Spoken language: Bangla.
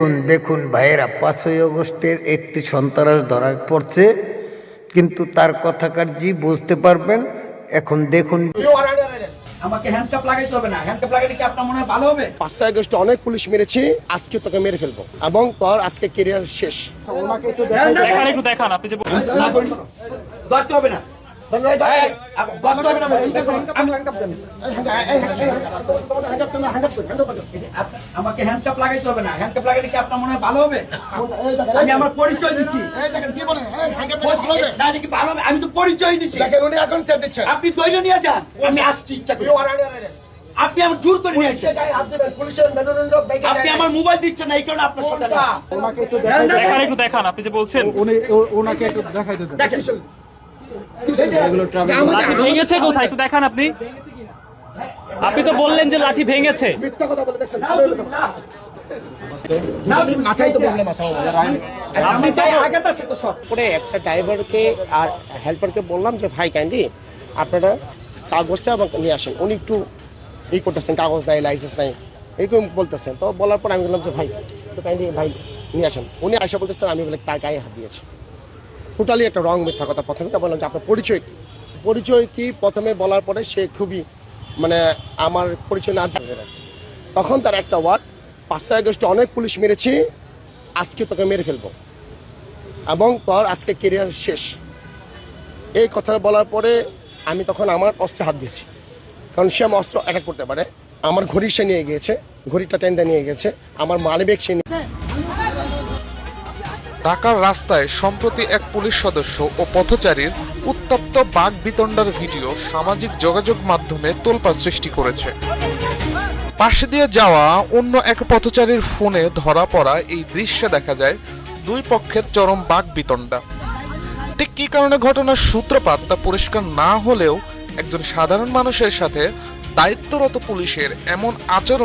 দেখুন ভাইয়েরা, 5ই আগস্টের একটি সন্ত্রাস ধরা পড়ছে, কিন্তু তার কথাকার জি বুঝতে পারবেন। এখন দেখুন, আমাকে হ্যান্ডকাপ লাগাইতে হবে না। হ্যান্ডকাপ লাগাইলে কি আপনার মনে হয় ভালো হবে? 5ই আগস্টে অনেক পুলিশ মেরেছি, আজকে তোকে মেরে ফেলবো এবং তোর আজকে ক্যারিয়ার শেষ। একটু দেখান আপনি যে ধরতে হবে না। ধরতে হবে না। আমাকে হ্যান্ডকাপ লাগাইতে হবে না। হ্যান্ডকাপ লাগাইলে কি আপনার মনে হয় ভালো হবে? আমি আমার পরিচয় দিচ্ছি। কি ভালো হবে? আমি তো পরিচয় দিচ্ছি। উনি এখন চেয়ে দিচ্ছেন, আপনি ধৈর্য নিয়ে যান, আমি আসছি ইচ্ছা করি। আপনি আমার জোর করে নিয়ে আসছেন। আপনি আমার মোবাইল দিচ্ছেন না, এই কারণে আপনার সাথে একটু দেখান আপনি যে বলছেন ওনাকে একটু দেখাইতে দেন। দেখেন। লাঠি ভেঙেছে কোথায় একটু দেখান আপনি। আপনি তো বললেন যে লাঠি ভেঙেছে। মিথ্যা কথা বলে দেখছেন। মাথায় তো প্রবলেম আছে। আপনি তাই আঘাত আছে তো সব। পরে একটা ড্রাইভারকে আর হেল্পারকে বললাম যে ভাই কাইন্ডলি আপনারা কাগজটা আমাকে নিয়ে আসেন। উনি একটু এই করতেছেন, কাগজ নাই, লাইসেন্স নাই, এরকম বলতেছেন। তো বলার পর আমি বললাম যে ভাই একটু কাইন্ডলি ভাই নিয়ে আসেন। উনি আসা বলতেছেন আমি বলে তার গায়ে হাত দিয়েছি। টোটালি একটা রং মিথ্যা কথা। প্রথমে বললাম যে আপনার পরিচয় কি প্রথমে বলার পরে সে খুবই আমার পরিচয় না ধরে রাখছে। তখন তার একটা ওয়ার্ড, 5ই আগস্টে অনেক পুলিশ মেরেছি, আজকে তোকে মেরে ফেলবো এবং তোর আজকে ক্যারিয়ার শেষ। এই কথাটা বলার পরে আমি তখন আমার অস্ত্রে হাত দিয়েছি, কারণ সে আমার অস্ত্র অ্যাটাক করতে পারে। আমার ঘড়ি সে নিয়ে গিয়েছে, ঘড়িটা টেন্দা নিয়ে গেছে, আমার মানিব্যাগ সে ঢাকার রাস্তায় সম্প্রতি এক পুলিশ সদস্য ও পথচারীর উত্তপ্ত বাকবিতণ্ডার ভিডিও সামাজিক যোগাযোগ মাধ্যমে তোলপাড় সৃষ্টি করেছে। পাশে দিয়ে যাওয়া অন্য এক পথচারীর ফোনে ধরা পড়া এই দৃশ্যে দেখা যায় দুই পক্ষের চরম বাকবিতণ্ডা। ঠিক কী কারণে ঘটনার সূত্রপাত তা পরিষ্কার না হলেও একজন সাধারণ মানুষের সাথে দায়িত্বরত পুলিশের এমন আচরণ